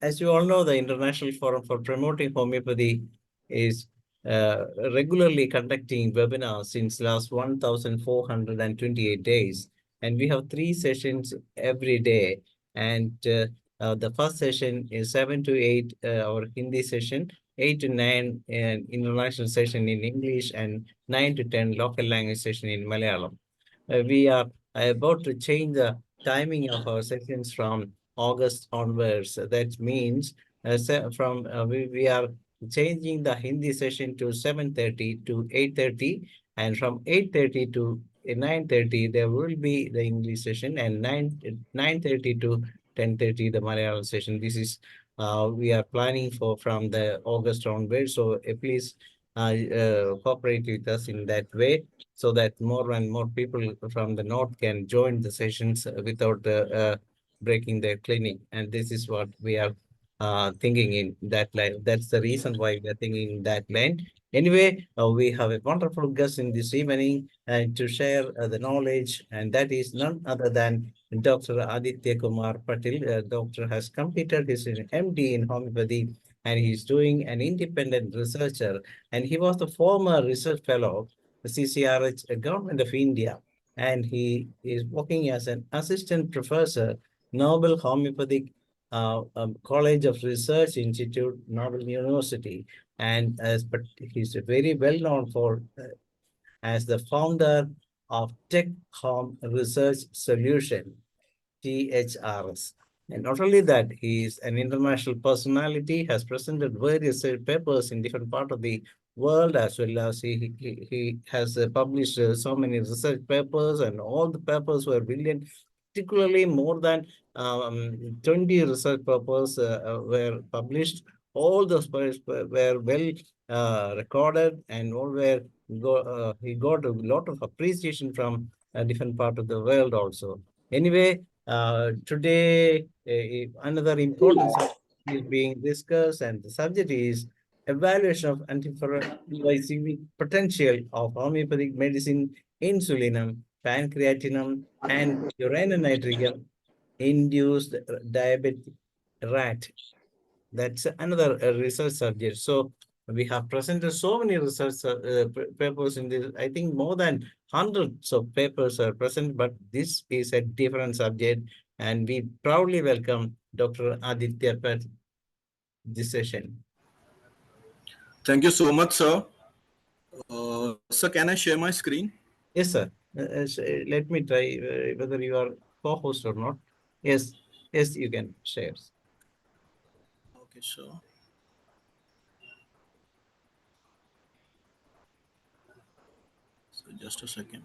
as you all know, the International Forum for Promoting Homeopathy is regularly conducting webinars since last 1,428 days. And we have 3 sessions every day. And the first session is 7 to 8, our Hindi session, 8 to 9, international session in English, and 9 to 10, local language session in Malayalam. We are about to change the timing of our sessions from August onwards. That means we are changing the Hindi session to 7:30 to 8:30, and from 8:30 to 9:30 there will be the English session, and 9:30 to 10:30 the Malayalam session. This is we are planning for from the August onwards. So please cooperate with us in that way, so that more and more people from the north can join the sessions without breaking their clinic. And this is what we are thinking in that line. That's the reason why we are thinking in that line. Anyway, we have a wonderful guest in this evening and to share the knowledge, and that is none other than Dr. Dilip Kumar Patil. Doctor has completed his MD in homeopathy, and he's doing an independent researcher, and he was the former research fellow, the CCRH, Government of India, and he is working as an assistant professor, Nobel Homeopathic College of Research Institute, Nobel University, and but he's very well known for as the founder of Tech Home Research Solution, THRS. And not only that, he is an international personality, has presented various papers in different parts of the world, as well as he has published so many research papers, and all the papers were brilliant. Particularly more than 20 research papers were published. All those papers were well recorded, and all were he got a lot of appreciation from different part of the world also. Anyway, today another important subject is being discussed, and the subject is evaluation of anti-glycemic potential of homeopathic medicine, insulinum, pancreatinum, and URANIUM induced diabetic rat. That's another research subject. So we have presented so many research papers in this. I think more than hundreds of papers are present, but this is a different subject, and we proudly welcome Dr. Aditya Patil this session. Thank you so much, sir. Sir, can I share my screen? Yes, sir. Let me try whether you are co-host or not. Yes, yes, you can share. Okay, sure. So just a second.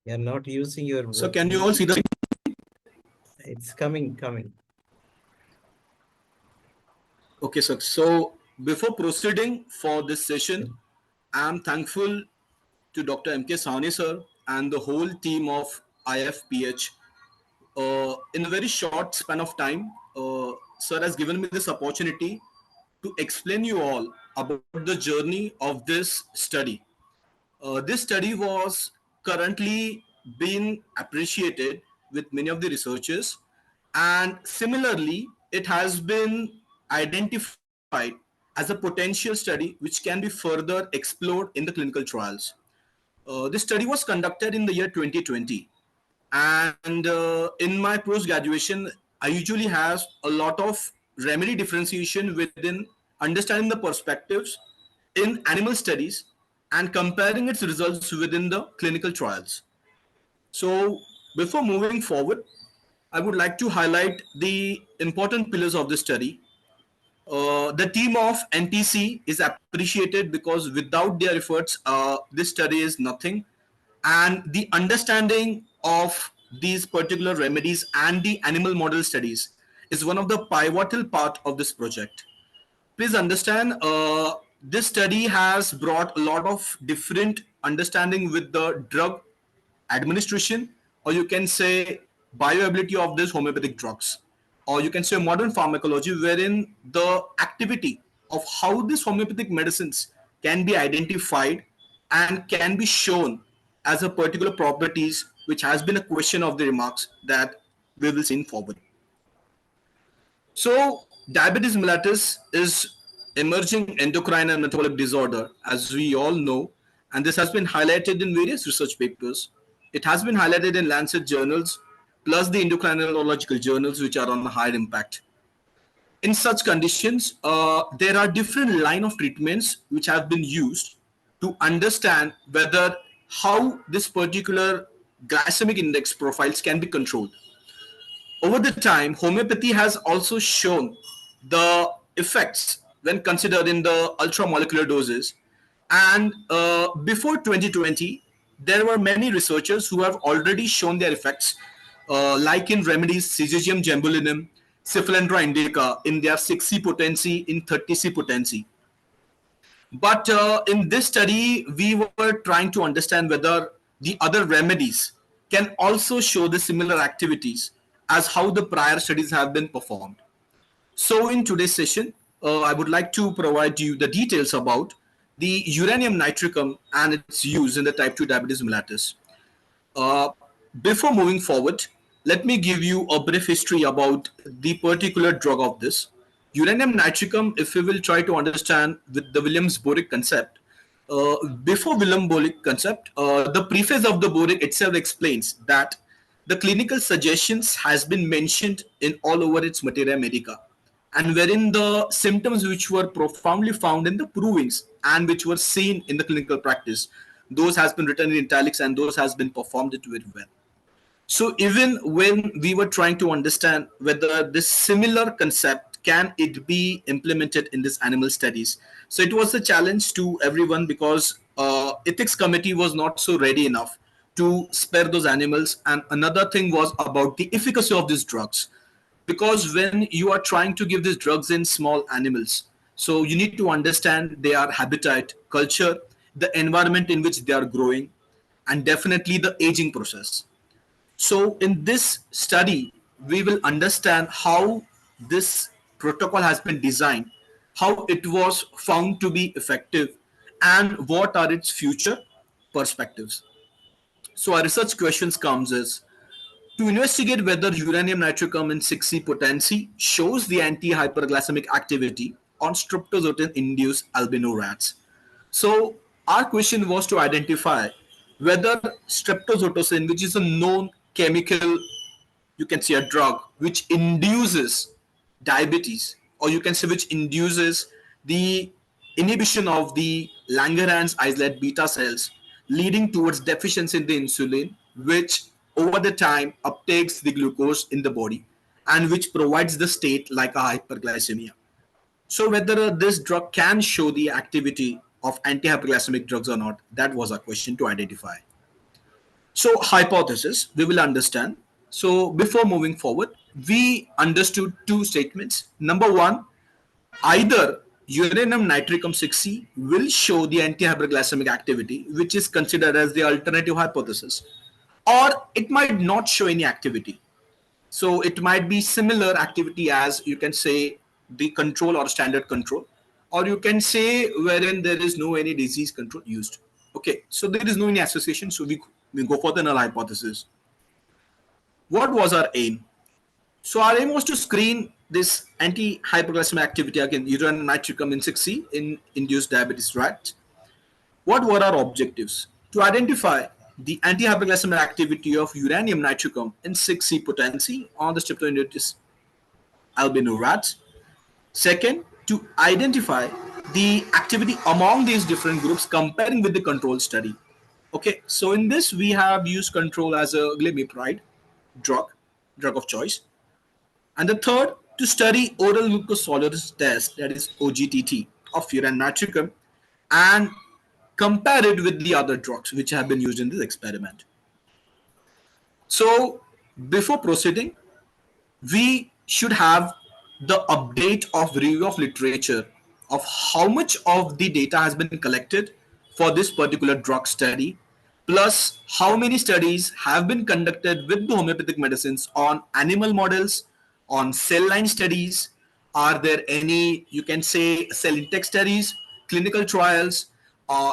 You are not using your. So can you all see the screen? It's coming. Okay, sir. So before proceeding for this session, I'm thankful to Dr. M.K. Sawhney, sir, and the whole team of IFPH. In a very short span of time, sir has given me this opportunity to explain you all about the journey of this study. This study was currently being appreciated with many of the researchers, and similarly it has been identified as a potential study which can be further explored in the clinical trials. This study was conducted in the year 2020, and in my post graduation I usually have a lot of remedy differentiation within understanding the perspectives in animal studies and comparing its results within the clinical trials. So before moving forward, I would like to highlight the important pillars of the study. The team of NTC is appreciated because without their efforts, this study is nothing. And the understanding of these particular remedies and the animal model studies is one of the pivotal part of this project. Please understand, this study has brought a lot of different understanding with the drug administration, or you can say bioavailability of these homeopathic drugs, or you can say modern pharmacology, wherein the activity of how these homeopathic medicines can be identified and can be shown as a particular properties which has been a question of the remarks that we will see in forward. So diabetes mellitus is emerging endocrine and metabolic disorder, as we all know, and this has been highlighted in various research papers. It has been highlighted in Lancet journals, plus the endocrinological journals, which are on higher impact. In such conditions, there are different line of treatments which have been used to understand whether how this particular glycemic index profiles can be controlled. Over the time, homeopathy has also shown the effects when considered in the ultramolecular doses. And before 2020, there were many researchers who have already shown their effects, like in remedies Syzygium gembulinum, Cephalendra indica in their 6C potency, in 30C potency. But in this study, we were trying to understand whether the other remedies can also show the similar activities as how the prior studies have been performed. So in today's session, I would like to provide you the details about the uranium nitricum and its use in the type 2 diabetes mellitus. Before moving forward, let me give you a brief history about the particular drug of this. Uranium nitricum, if we will try to understand with the Williams-Boric concept, before Williams-Boric concept, the preface of the Boric itself explains that the clinical suggestions has been mentioned in all over its materia medica, and wherein the symptoms which were profoundly found in the provings and which were seen in the clinical practice, those has been written in italics and those has been performed it very well. So even when we were trying to understand whether this similar concept can it be implemented in this animal studies, so it was a challenge to everyone because ethics committee was not so ready enough to spare those animals. And another thing was about the efficacy of these drugs, because when you are trying to give these drugs in small animals, so you need to understand their habitat, culture, the environment in which they are growing, and definitely the aging process. So in this study, we will understand how this protocol has been designed, how it was found to be effective, and what are its future perspectives. So our research questions comes is to investigate whether uranium nitricum in 6C potency shows the anti-hyperglycemic activity on streptozotocin-induced albino rats. So our question was to identify whether streptozotocin, which is a known chemical, you can say a drug, which induces diabetes, or you can say which induces the inhibition of the Langerhans islet beta cells, leading towards deficiency in the insulin, which over the time uptakes the glucose in the body and which provides the state like a hyperglycemia. So whether this drug can show the activity of anti-hyperglycemic drugs or not, that was a question to identify. So hypothesis, we will understand. So before moving forward, we understood two statements. Number one, either uranium nitricum 6C will show the anti-hyperglycemic activity, which is considered as the alternative hypothesis, or it might not show any activity. So it might be similar activity as you can say the control or standard control, or you can say wherein there is no any disease control used. Okay, so there is no any association, so we go for the null hypothesis. What was our aim? So our aim was to screen this anti-hyperglycemic activity again, uranium nitricum in 6C in induced diabetes rats. What were our objectives? To identify the anti-hyperglycemic activity of uranium nitricum in 6C potency on the streptococcus albino rats. Second, to identify the activity among these different groups comparing with the control study. Okay, so in this we have used control as a glimepiride drug of choice. And the third, to study oral glucose tolerance test, that is OGTT, of uranium nitricum and compare it with the other drugs which have been used in this experiment. So before proceeding, we should have the update of review of literature of how much of the data has been collected for this particular drug study, plus how many studies have been conducted with the homeopathic medicines on animal models, on cell line studies. Are there any, you can say, cell intake studies, clinical trials,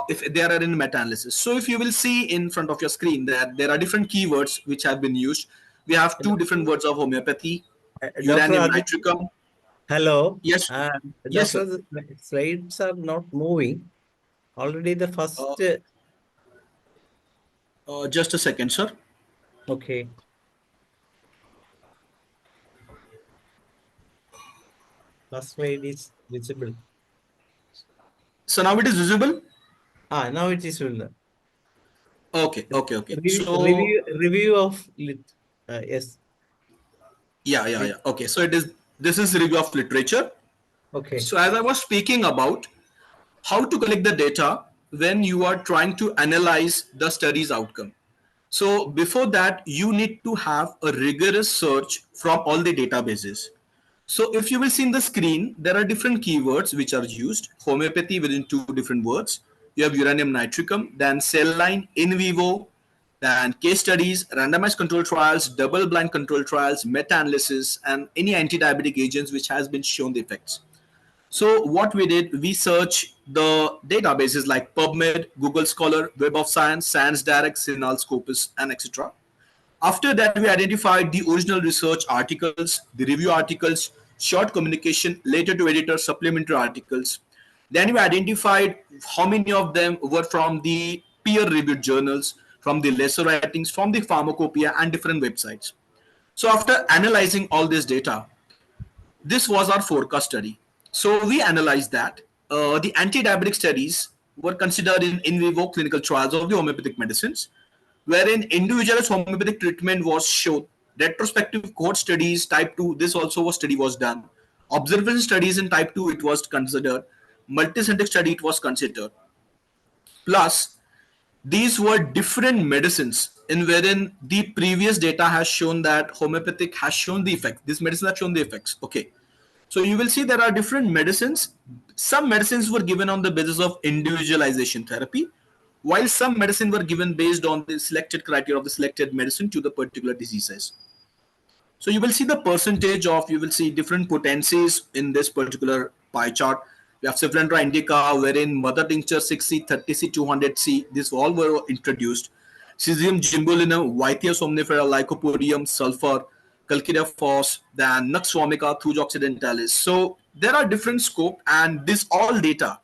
if they are in meta-analysis. So if you will see in front of your screen that there are different keywords which have been used. We have two different words of homeopathy, Dr. uranium Adi, nitricum. hello. Yes, yes, Doctor, sir. the slides are not moving. Already the Uh, first, just a second, sir. okay, first slide is visible. So now it is visible. Now it is visible. Okay, okay, okay. Review, So review of yes, yeah. Okay, so this is review of literature. okay. So as I was speaking about how to collect the data when you are trying to analyze the study's outcome. So before that, you need to have a rigorous search from all the databases. So if you will see in the screen, there are different keywords which are used. Homeopathy within two different words. You have uranium nitricum, then cell line, in vivo, then case studies, randomized control trials, double blind control trials, meta-analysis, and any anti-diabetic agents which has been shown the effects. So what we did, we search the databases like PubMed, Google Scholar, Web of Science, Science Direct, Sinal, Scopus, and etc. After that, we identified the original research articles, the review articles, short communication, later to editor, supplementary articles. Then we identified how many of them were from the peer-reviewed journals, from the lesser writings, from the pharmacopoeia, and different websites. So after analyzing all this data, this was our forecast study. So we analyzed that the anti-diabetic studies were considered in vivo clinical trials of the homeopathic medicines, wherein individualized homeopathic treatment was shown. Retrospective cohort studies, type 2, this also was study was done. Observation studies in type 2, it was considered. Multicentric study, it was considered. Plus, these were different medicines in wherein the previous data has shown that homeopathic has shown the effect. These medicines have shown the effects. Okay. So you will see there are different medicines. Some medicines were given on the basis of individualization therapy, while some medicine were given based on the selected criteria of the selected medicine to the particular diseases. So you will see the percentage of, you will see different potencies in this particular pie chart. We have Cephalendra indica, wherein mother tincture 6C, 30C, 200C, these all were introduced. Cesium gimbulinum, Wythia somnifera, Lycopodium, sulfur, Calcida phos, then Nux vomica, Thuja occidentalis. So there are different scope, and this all data,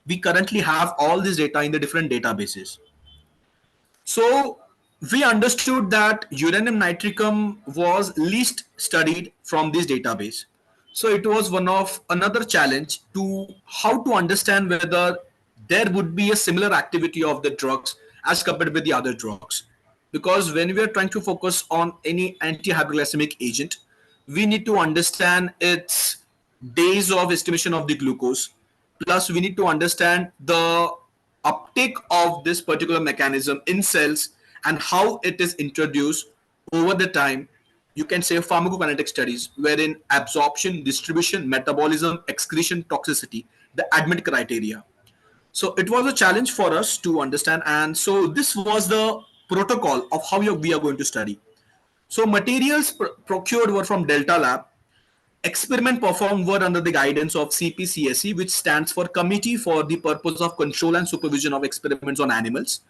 we currently have all this data in the different databases. So we understood that uranium nitricum was least studied from this database. So it was one of another challenge to how to understand whether there would be a similar activity of the drugs as compared with the other drugs. Because when we are trying to focus on any anti-hyperglycemic agent, we need to understand its days of estimation of the glucose. Plus, we need to understand the uptake of this particular mechanism in cells and how it is introduced over the time. You can say pharmacokinetic studies wherein absorption, distribution, metabolism, excretion, toxicity, the admit criteria. So it was a challenge for us to understand, and so this was the protocol of how we are going to study. So materials procured were from Delta Lab. Experiment performed were under the guidance of CPCSE, which stands for Committee for the Purpose of Control and Supervision of Experiments on Animals.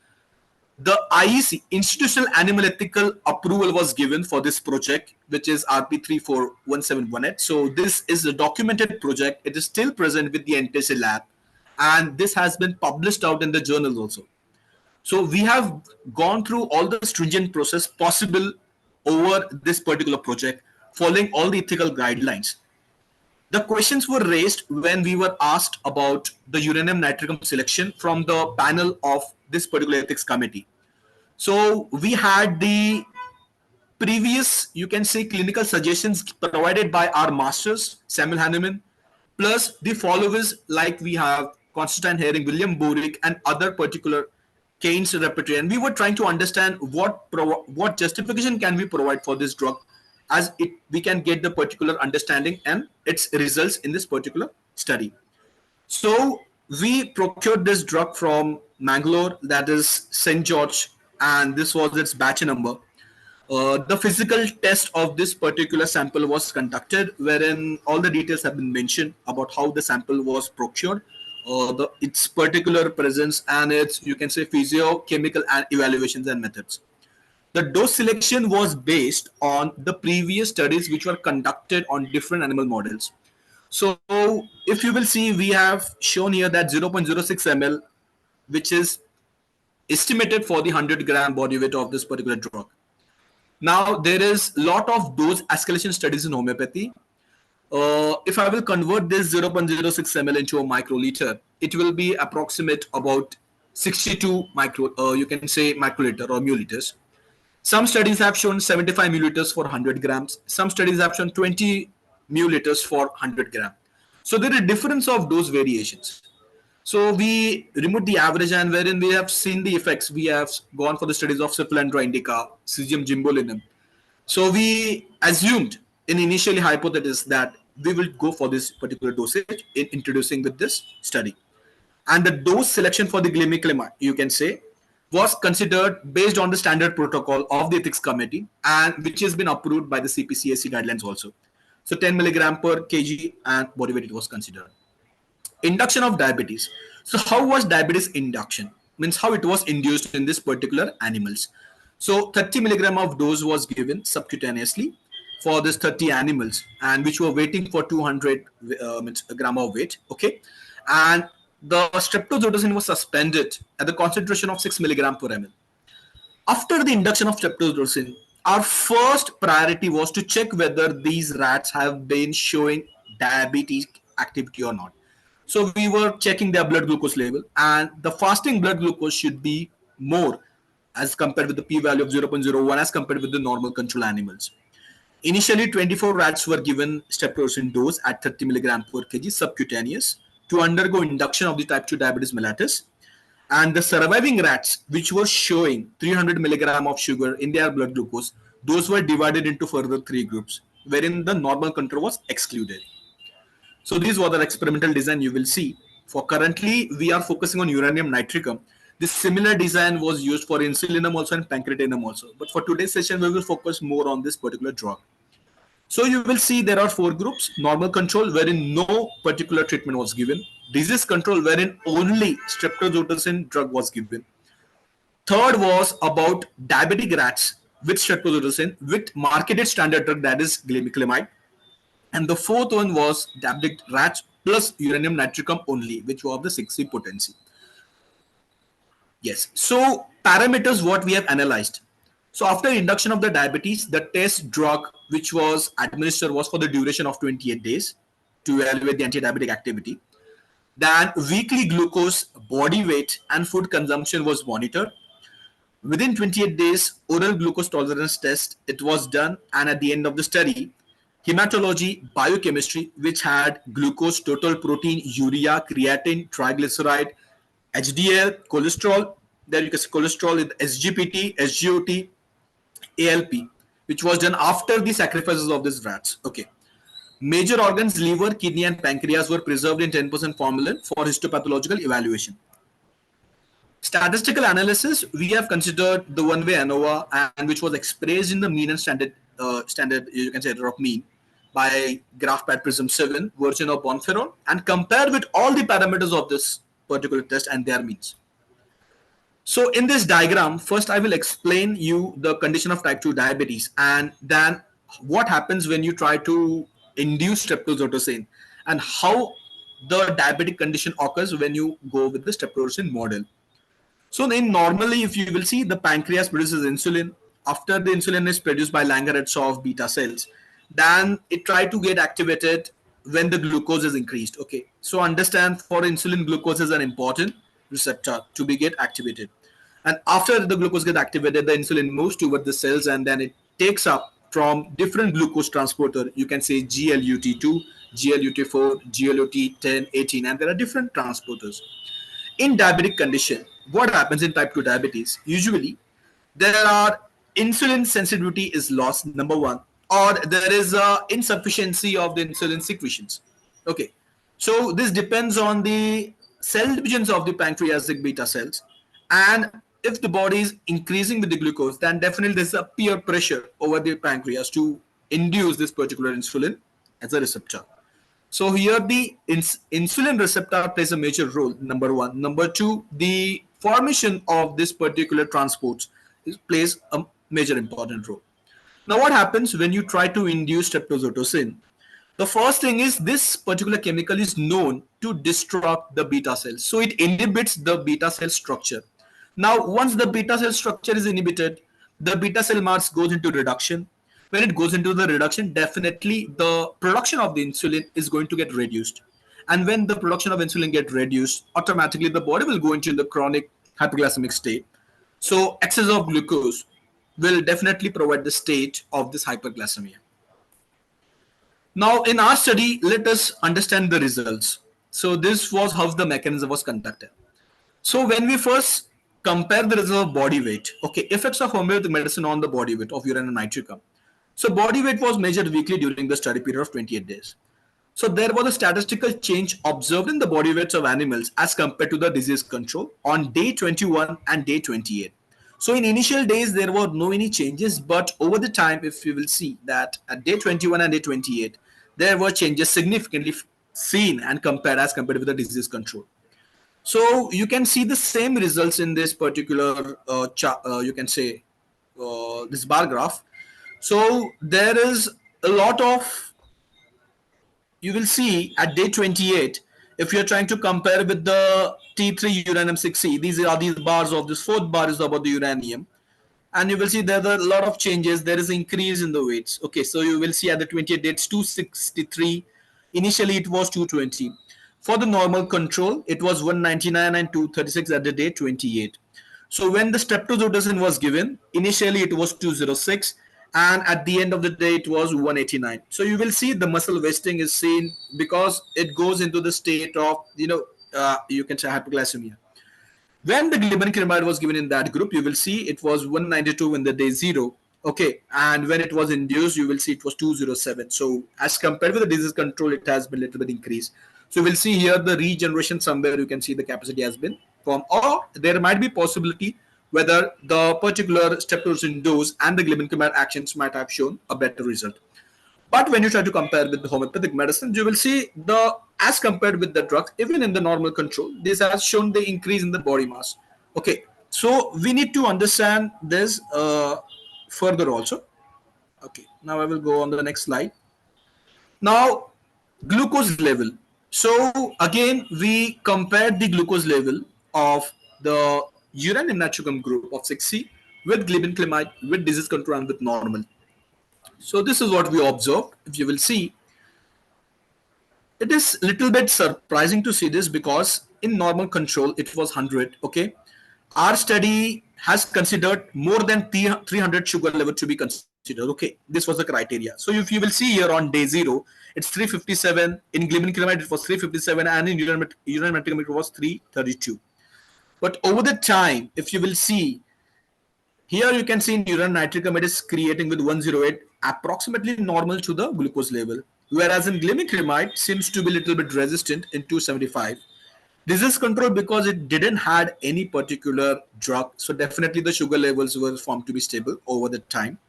The IEC, Institutional Animal Ethical Approval, was given for this project, which is RP341718. So this is a documented project. It is still present with the NTSA lab, and this has been published out in the journals also. So we have gone through all the stringent process possible over this particular project, following all the ethical guidelines. The questions were raised when we were asked about the uranium nitricum selection from the panel of this particular ethics committee. So we had the previous, you can say, clinical suggestions provided by our masters, Samuel Hahnemann, plus the followers like we have Constantine Herring, William Borick, and other particular Keynes repertoire. And we were trying to understand what justification can we provide for this drug, as it we can get the particular understanding and its results in this particular study. So we procured this drug from Mangalore, that is St. George, and this was its batch number. The physical test of this particular sample was conducted, wherein all the details have been mentioned about how the sample was procured, its particular presence and its, you can say, physiochemical and evaluations and methods. The dose selection was based on the previous studies which were conducted on different animal models. So if you will see, we have shown here that 0.06 ml, which is estimated for the 100-gram body weight of this particular drug. Now, there is a lot of dose escalation studies in homeopathy. If I will convert this 0.06 ml into a microliter, it will be approximate about 62 you can say microliter or milliliters. Some studies have shown 75 milliliters for 100 grams. Some studies have shown 20 milliliters for 100 gram. So there is a difference of those variations. So we removed the average, and wherein we have seen the effects, we have gone for the studies of Syphilandra indica, Cesium gimbolinum. So we assumed in initially hypothesis that we will go for this particular dosage in introducing with this study. And the dose selection for the glimepiride, you can say, was considered based on the standard protocol of the ethics committee, and which has been approved by the CPCAC guidelines also. So 10 milligram per kg and body weight it was considered. Induction of diabetes. So how was diabetes induction? Means how it was induced in this particular animals. So 30 milligram of dose was given subcutaneously for this 30 animals, and which were waiting for 200 gram of weight. Okay, and the streptozotocin was suspended at the concentration of 6 milligram per ml. After the induction of streptozotocin, our first priority was to check whether these rats have been showing diabetes activity or not. So we were checking their blood glucose level, and the fasting blood glucose should be more as compared with the p-value of 0.01 as compared with the normal control animals. Initially, 24 rats were given streptozotocin dose at 30 milligram per kg subcutaneous to undergo induction of the type 2 diabetes mellitus. And the surviving rats, which were showing 300 milligram of sugar in their blood glucose, those were divided into further 3 groups, wherein the normal control was excluded. So these were the experimental design you will see. For currently, we are focusing on uranium nitricum. This similar design was used for insulinum also and pancreatinum also. But for today's session, we will focus more on this particular drug. So you will see there are 4 groups: normal control, wherein no particular treatment was given; disease control, wherein only streptozotocin drug was given; third was about diabetic rats with streptozotocin with marketed standard drug, that is glimepiride; and the fourth one was diabetic rats plus uranium nitricum only, which was the 6C potency. Yes, so parameters what we have analyzed. So after induction of the diabetes, the test drug which was administered was for the duration of 28 days to evaluate the anti-diabetic activity. Then weekly glucose, body weight and food consumption was monitored. Within 28 days, oral glucose tolerance test, it was done, and at the end of the study, hematology, biochemistry, which had glucose, total protein, urea, creatine, triglyceride, HDL, cholesterol, there you can see cholesterol, SGPT, SGOT, ALP, which was done after the sacrifices of these rats. Okay. Major organs, liver, kidney, and pancreas were preserved in 10% formalin for histopathological evaluation. Statistical analysis, we have considered the one-way ANOVA, and which was expressed in the mean and standard, you can say error of mean by graph pad prism 7 version of Bonferroni, and compared with all the parameters of this particular test and their means. So in this diagram, first I will explain you the condition of type 2 diabetes, and then what happens when you try to induce streptozotocin and how the diabetic condition occurs when you go with the streptozotocin model. So then normally, if you will see, the pancreas produces insulin. After the insulin is produced by Langerhans beta cells, then it tries to get activated when the glucose is increased. Okay, so understand, for insulin, glucose is an important receptor to be get activated. And after the glucose gets activated, the insulin moves toward the cells, and then it takes up from different glucose transporter. You can say GLUT2, GLUT4, GLUT10, 18, and there are different transporters. In diabetic condition, what happens in type 2 diabetes? Usually, there are insulin sensitivity is lost, number one, or there is a insufficiency of the insulin secretions. Okay, so this depends on the cell divisions of the pancreatic beta cells, and if the body is increasing with the glucose, then definitely there's a peer pressure over the pancreas to induce this particular insulin as a receptor. So here the insulin receptor plays a major role, number one. Number two, the formation of this particular transport plays a major important role. Now what happens when you try to induce streptozotocin? The first thing is this particular chemical is known to disrupt the beta cells. So it inhibits the beta cell structure. Now once the beta cell structure is inhibited, the beta cell mass goes into reduction. When it goes into the reduction, definitely the production of the insulin is going to get reduced. And when the production of insulin get reduced, automatically the body will go into the chronic hyperglycemic state. So excess of glucose will definitely provide the state of this hyperglycemia. Now, in our study, let us understand the results. So this was how the mechanism was conducted. So when we first compare the results of body weight, okay, effects of homeopathic medicine on the body weight of urine and nitricum. So body weight was measured weekly during the study period of 28 days. So there was a statistical change observed in the body weights of animals as compared to the disease control on day 21 and day 28. So in initial days, there were no any changes, but over the time, if you will see that at day 21 and day 28, there were changes significantly seen and compared as compared with the disease control. So you can see the same results in this particular, you can say, this bar graph. So there is a lot of, you will see at day 28, if you're trying to compare with the T3 uranium 6C, these are these bars of this fourth bar is about the uranium. And you will see there are a lot of changes. There is an increase in the weights. Okay, so you will see at the 28 day, it's 263. Initially, it was 220. For the normal control, it was 199 and 236 at the day 28. So when the streptozotocin was given, initially it was 206, and at the end of the day it was 189. So you will see the muscle wasting is seen because it goes into the state of, you can say hypoglycemia. When the glibenclamide was given in that group, you will see it was 192 in the day 0. Okay, and when it was induced, you will see it was 207. So as compared with the disease control, it has been a little bit increased. So we'll see here the regeneration somewhere. You can see the capacity has been formed, or there might be possibility whether the particular streptozotocin dose and the glibenclamide actions might have shown a better result. But when you try to compare with the homeopathic medicine, you will see the as compared with the drugs, even in the normal control, this has shown the increase in the body mass. Okay, so we need to understand this further also. Okay, now I will go on the next slide. Now, glucose level. So again, we compared the glucose level of the uranium nitricum group of 6C with glibenclamide, with disease control, and with normal. So this is what we observed. If you will see, it is little bit surprising to see this because in normal control it was 100. Okay, our study has considered more than 300 sugar level to be considered. Okay, this was the criteria. So if you will see here on day 0, it's 357. In glibenclamide it was 357, and in urine nitricum it was 332. But over the time, if you will see here, you can see in urine nitricum it is creating with 108, approximately normal to the glucose level, whereas in glibenclamide seems to be a little bit resistant in 275. This is controlled because it didn't had any particular drug, so definitely the sugar levels were found to be stable over the time,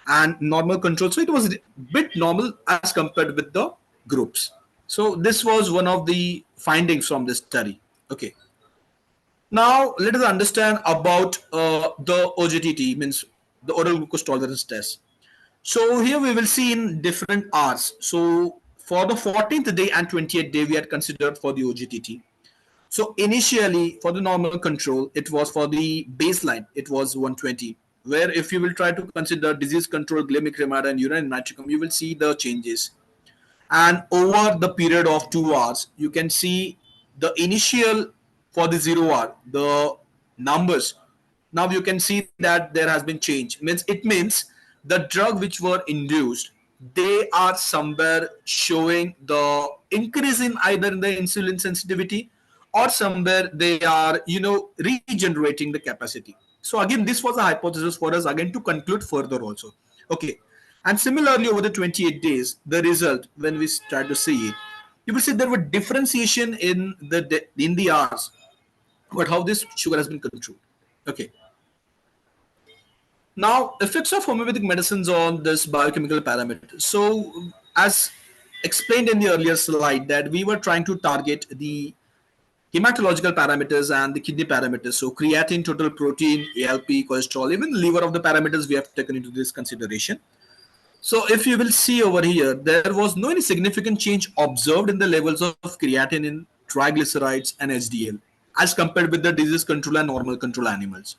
and normal control, so it was a bit normal as compared with the groups. So this was one of the findings from this study. Okay, now let us understand about the OGTT, means the oral glucose tolerance test. So here we will see in different hours. So for the 14th day and 20th day, we had considered for the OGTT. So initially for the normal control, it was for the baseline, it was 120. Where if you will try to consider disease control, glibenclamide and urine nitricum, you will see the changes. And over the period of 2 hours, you can see the initial for the 0 hour, the numbers. Now you can see that there has been change. It means the drug which were induced, they are somewhere showing the increase in either in the insulin sensitivity, or somewhere they are regenerating the capacity. So again, this was a hypothesis for us again to conclude further also. Okay, and similarly over the 28 days, the result, when we start to see it, you will see there were differentiation in the hours, but how this sugar has been controlled. Okay, now effects of homeopathic medicines on this biochemical parameter. So as explained in the earlier slide that we were trying to target the hematological parameters and the kidney parameters. So creatine, total protein, ALP, cholesterol, even the liver of the parameters we have taken into this consideration. So if you will see over here, there was no any significant change observed in the levels of creatinine, triglycerides, and HDL as compared with the disease control and normal control animals.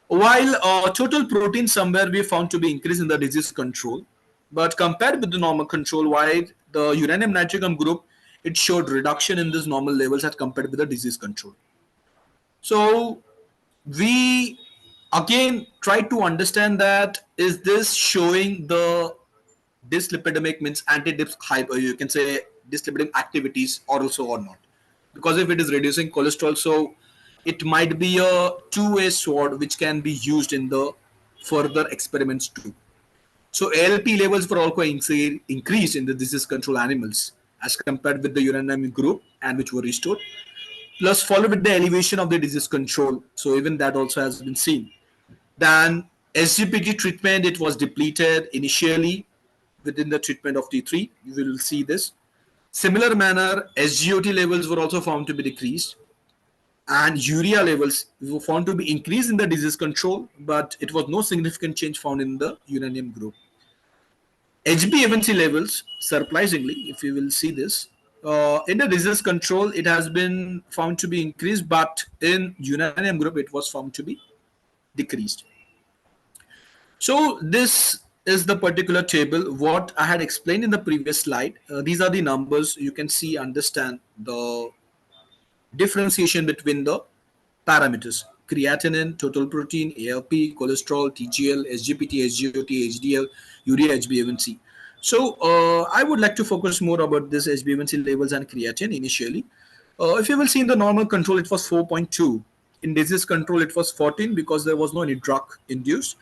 While total protein somewhere we found to be increased in the disease control, but compared with the normal control, while the uranium nitricum group, it showed reduction in these normal levels as compared with the disease control. So we again try to understand that is this showing the dyslipidemic means anti-dips hype, or you can say dyslipidemic activities also or not, because if it is reducing cholesterol, so it might be a two-way sword which can be used in the further experiments too. So ALP levels were also increased in the disease control animals as compared with the uranium group, and which were restored, plus followed with the elevation of the disease control. So even that also has been seen. Then SGPT treatment, it was depleted initially within the treatment of T3. You will see this. Similar manner, SGOT levels were also found to be decreased, and urea levels were found to be increased in the disease control, but it was no significant change found in the uranium group. HbA1c levels, surprisingly, if you will see this, in the disease control, it has been found to be increased, but in uranium group, it was found to be decreased. So this is the particular table what I had explained in the previous slide. These are the numbers. You can see, understand the differentiation between the parameters: creatinine, total protein, ALP, cholesterol, TGL, SGPT, SGOT, HDL, urea, HbA1c. So I would like to focus more about this HbA1c levels and creatine initially. If you will see in the normal control, it was 4.2. In disease control, it was 14 because there was no any drug induced.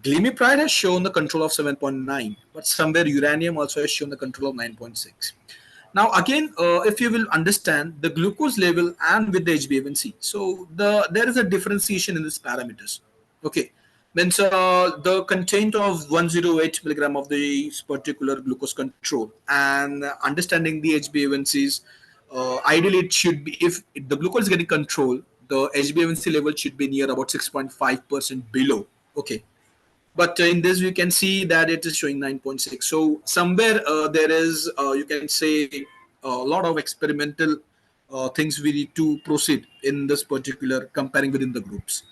Glimepiride has shown the control of 7.9, but somewhere uranium also has shown the control of 9.6. Now again, if you will understand the glucose level and with the HbA1c, so there is a differentiation in these parameters. Okay, means the content of 108 milligram of this particular glucose control, and understanding the HbA1cs, ideally it should be, if the glucose is getting control, the HbA1c level should be near about 6.5% below. Okay, but in this you can see that it is showing 9.6. So somewhere there is you can say a lot of experimental things we need to proceed in this particular comparing within the groups.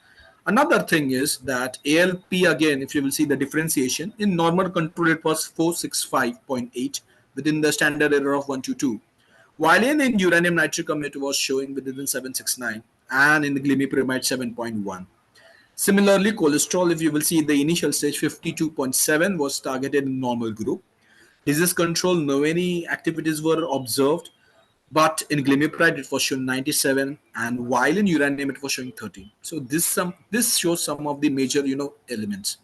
Another thing is that ALP, again, if you will see the differentiation, in normal control it was 465.8 within the standard error of 122, while in uranium nitricum it was showing within 769, and in the glimepiride 7.1. Similarly, cholesterol, if you will see the initial stage, 52.7 was targeted in normal group. Disease control, no any activities were observed, but in glimepiride it was shown 97, and while in uranium it was showing 13. So this shows some of the major elements.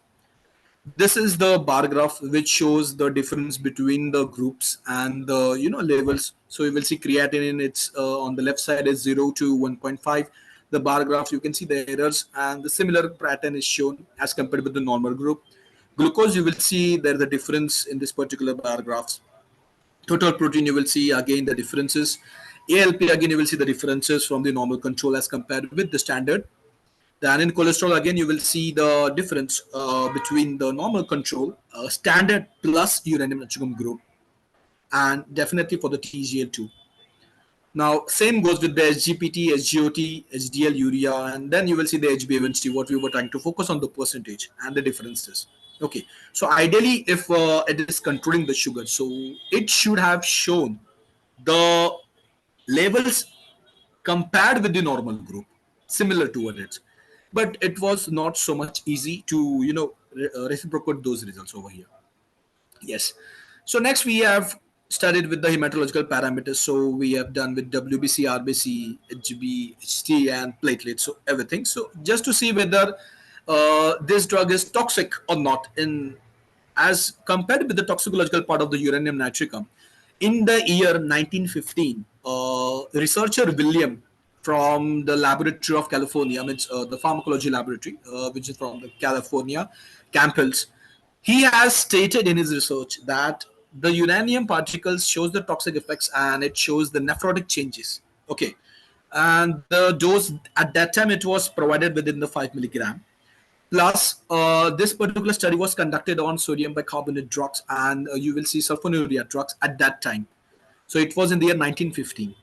This is the bar graph which shows the difference between the groups and the levels. So you will see creatinine, it's on the left side is 0 to 1.5. The bar graph, you can see the errors, and the similar pattern is shown as compared with the normal group. Glucose, you will see there's a difference in this particular bar graphs. Total protein, you will see again the differences. ALP, again you will see the differences from the normal control as compared with the standard. Then in cholesterol, again, you will see the difference between the normal control, standard plus uranium nitricum group, and definitely for the TGL2. Now, same goes with the SGPT, SGOT, HDL, urea, and then you will see the HbA1c, what we were trying to focus on the percentage and the differences. Okay, so ideally, if it is controlling the sugar, so it should have shown the levels compared with the normal group, similar to it, but it was not so much easy to reciprocate those results over here. Yes. So next we have studied with the hematological parameters. So we have done with WBC, RBC, HB, HT, and platelets, so everything. So just to see whether this drug is toxic or not in as compared with the toxicological part of the uranium nitricum. In the year 1915, researcher William from the laboratory of California, it's the pharmacology laboratory, which is from the California Camp Hills, he has stated in his research that the uranium particles shows the toxic effects and it shows the nephrotic changes. Okay, and the dose at that time it was provided within the 5 milligram. Plus, this particular study was conducted on sodium bicarbonate drugs, and you will see sulfonylurea drugs at that time. So it was in the year 1915.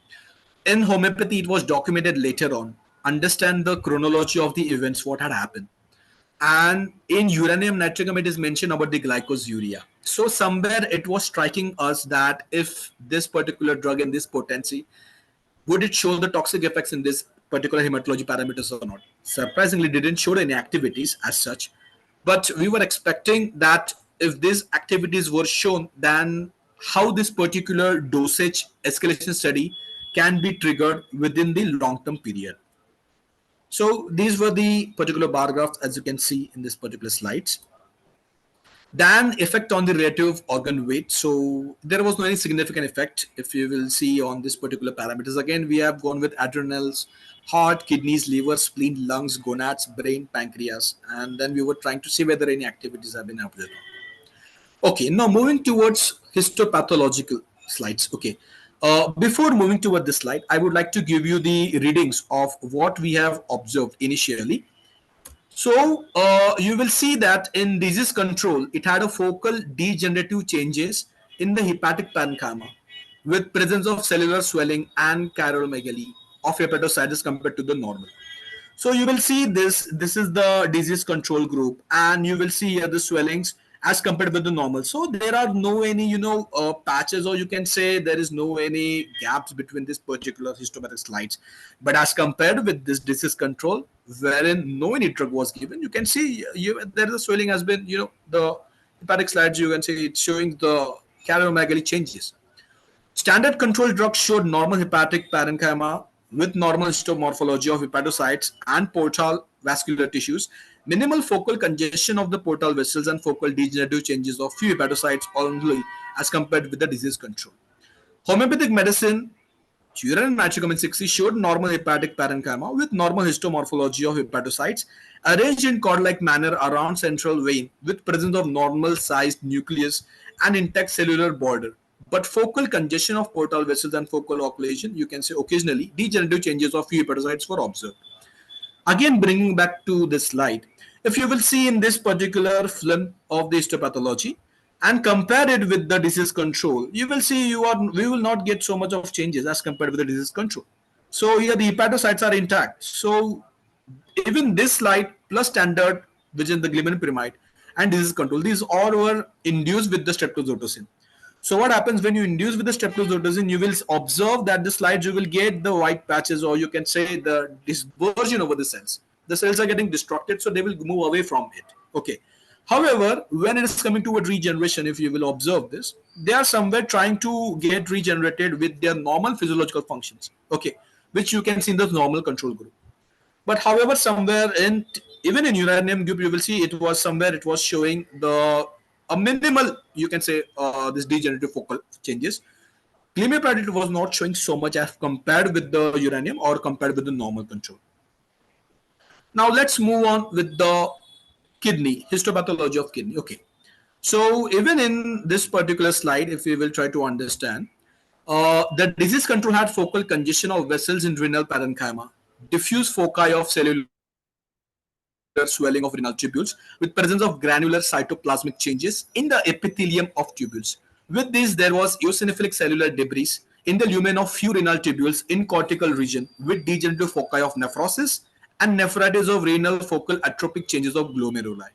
In homeopathy, it was documented later on. Understand the chronology of the events, what had happened. And in uranium nitricum, it is mentioned about the glycosuria. So somewhere it was striking us that if this particular drug in this potency, would it show the toxic effects in this particular hematology parameters or not? Surprisingly, didn't show any activities as such, but we were expecting that if these activities were shown, then how this particular dosage escalation study can be triggered within the long-term period. So these were the particular bar graphs as you can see in this particular slides. Then effect on the relative organ weight. So there was no any significant effect if you will see on this particular parameters. Again, we have gone with adrenals, heart, kidneys, liver, spleen, lungs, gonads, brain, pancreas, and then we were trying to see whether any activities have been observed. Okay, now moving towards histopathological slides. Okay, before moving toward this slide, I would like to give you the readings of what we have observed initially. So you will see that in disease control, it had a focal degenerative changes in the hepatic parenchyma with presence of cellular swelling and chiromegaly of hepatocytes compared to the normal. So you will see this. This is the disease control group, and you will see here the swellings as compared with the normal. So there are no any patches, or you can say there is no any gaps between this particular histopathologic slides. But as compared with this disease control, wherein no any drug was given, you can see there is a swelling has been the hepatic slides. You can see it's showing the chiromegaly changes. Standard control drugs showed normal hepatic parenchyma with normal histomorphology of hepatocytes and portal vascular tissues, minimal focal congestion of the portal vessels, and focal degenerative changes of few hepatocytes only as compared with the disease control. Homeopathic medicine, urine nitricum in 60 showed normal hepatic parenchyma with normal histomorphology of hepatocytes arranged in cord-like manner around central vein with presence of normal sized nucleus and intact cellular border. But focal congestion of portal vessels and focal occlusion, you can say occasionally, degenerative changes of few hepatocytes were observed. Again, bringing back to this slide, if you will see in this particular film of the histopathology and compare it with the disease control, you will see we will not get so much of changes as compared with the disease control. So here the hepatocytes are intact. So even this slide plus standard, which is the glimmer pyramid, and disease control, these all were induced with the streptozotocin. So what happens when you induce with the streptozotocin, you will observe that the slides you will get the white patches, or you can say the dispersion over the cells. The cells are getting destructed, so they will move away from it. Okay. However, when it is coming toward regeneration, if you will observe this, they are somewhere trying to get regenerated with their normal physiological functions. Okay, which you can see in the normal control group. But however, somewhere in even in uranium group, you will see it was somewhere it was showing a minimal, you can say, this degenerative focal changes. Glimepiride was not showing so much as compared with the uranium or compared with the normal control. Now let's move on with the kidney, histopathology of kidney. Okay. So even in this particular slide, if we will try to understand, the disease control had focal congestion of vessels in renal parenchyma, diffuse foci of cellular swelling of renal tubules with presence of granular cytoplasmic changes in the epithelium of tubules. With this, there was eosinophilic cellular debris in the lumen of few renal tubules in cortical region with degenerative foci of nephrosis and nephritis of renal focal atrophic changes of glomeruli.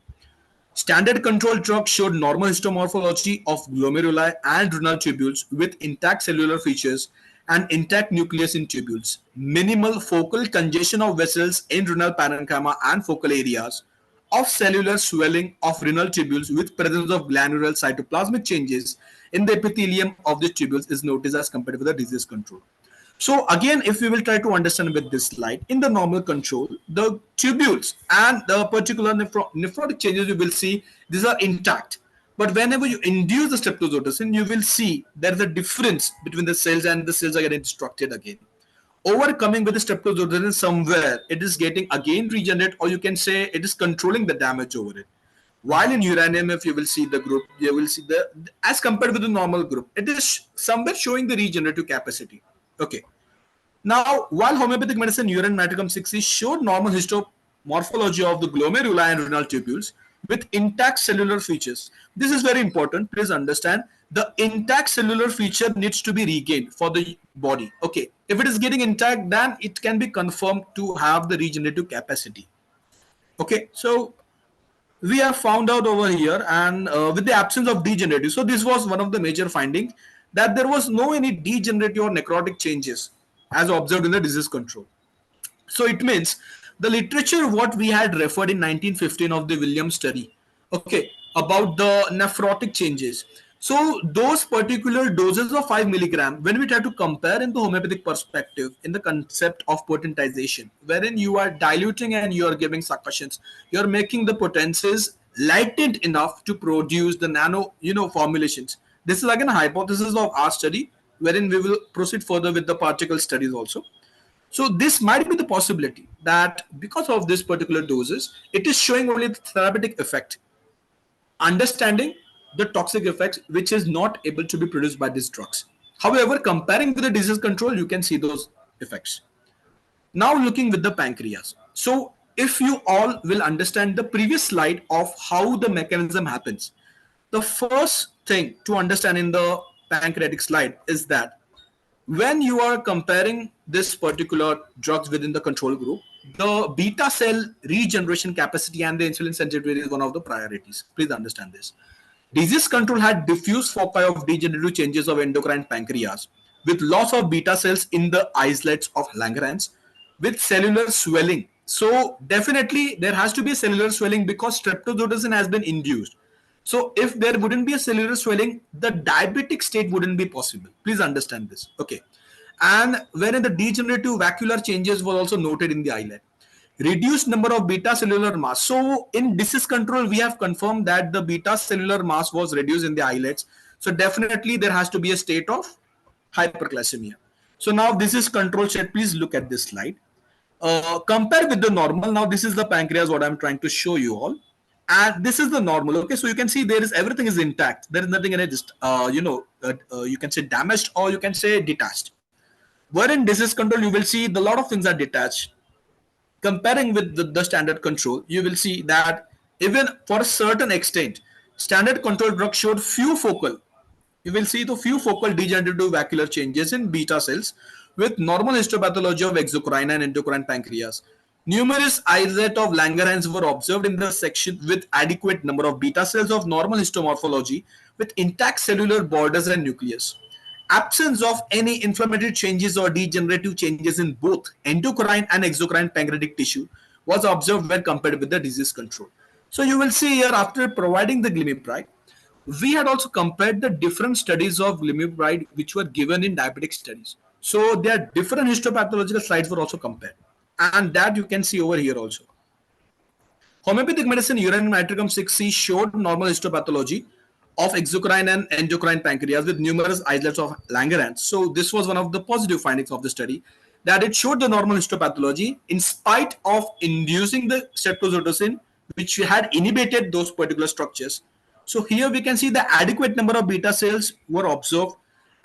Standard control drugs showed normal histomorphology of glomeruli and renal tubules with intact cellular features and intact nucleus in tubules. Minimal focal congestion of vessels in renal parenchyma and focal areas of cellular swelling of renal tubules with presence of glandular cytoplasmic changes in the epithelium of the tubules is noticed as compared with the disease control. So again, if we will try to understand with this slide, in the normal control, the tubules and the particular nephrotic changes you will see, these are intact. But whenever you induce the streptozotocin, you will see there is a difference between the cells and the cells are getting destructed again. Overcoming with the streptozotocin, somewhere it is getting again regenerated, or you can say it is controlling the damage over it. While in uranium, if you will see the group, you will see the, as compared with the normal group, it is somewhere showing the regenerative capacity. Okay. Now, while homeopathic medicine urine nitricum 6 showed normal histomorphology of the glomeruli and renal tubules with intact cellular features. This is very important. Please understand, the intact cellular feature needs to be regained for the body. Okay. If it is getting intact, then it can be confirmed to have the regenerative capacity. Okay. So we have found out over here, and with the absence of degenerative, so this was one of the major findings, that there was no any degenerative or necrotic changes as observed in the disease control. So it means the literature what we had referred in 1915 of the Williams study, okay, about the nephrotic changes. So those particular doses of 5 milligram, when we try to compare in the homeopathic perspective, in the concept of potentization, wherein you are diluting and you are giving succussions, you are making the potencies latent enough to produce the nano, formulations. This is again a hypothesis of our study, wherein we will proceed further with the particle studies also. So this might be the possibility that because of this particular doses, it is showing only the therapeutic effect, understanding the toxic effects which is not able to be produced by these drugs. However, comparing with the disease control, you can see those effects. Now looking with the pancreas. So if you all will understand the previous slide of how the mechanism happens, the first thing to understand in the pancreatic slide is that when you are comparing this particular drugs within the control group, the beta cell regeneration capacity and the insulin sensitivity is one of the priorities. Please understand this. Disease control had diffuse foci of degenerative changes of endocrine pancreas with loss of beta cells in the islets of Langerhans with cellular swelling. So definitely there has to be a cellular swelling because streptozotocin has been induced. So if there wouldn't be a cellular swelling, the diabetic state wouldn't be possible. Please understand this. Okay. And wherein the degenerative vacuolar changes were also noted in the islet. Reduced number of beta cellular mass. So in disease control, we have confirmed that the beta cellular mass was reduced in the islets. So definitely there has to be a state of hyperglycemia. So now this is control state. Please look at this slide. Compare with the normal. Now this is the pancreas what I'm trying to show you all, and this is the normal. Okay, so you can see there is everything is intact. There is nothing in it just you can say damaged or you can say detached. Where in disease control you will see the lot of things are detached. Comparing with the standard control, you will see that even for a certain extent, standard control drug showed few focal. You will see the few focal degenerative vacuolar changes in beta cells with normal histopathology of exocrine and endocrine pancreas. Numerous islet of Langerhans were observed in the section with adequate number of beta cells of normal histomorphology with intact cellular borders and nucleus. Absence of any inflammatory changes or degenerative changes in both endocrine and exocrine pancreatic tissue was observed when compared with the disease control. So you will see here after providing the glimepiride, we had also compared the different studies of glimepiride which were given in diabetic studies. So their different histopathological slides were also compared, and that you can see over here also. Homeopathic medicine uranium nitricum 6C showed normal histopathology of exocrine and endocrine pancreas with numerous islets of Langerhans. So this was one of the positive findings of the study, that it showed the normal histopathology in spite of inducing the streptozotocin, which had inhibited those particular structures. So here we can see the adequate number of beta cells were observed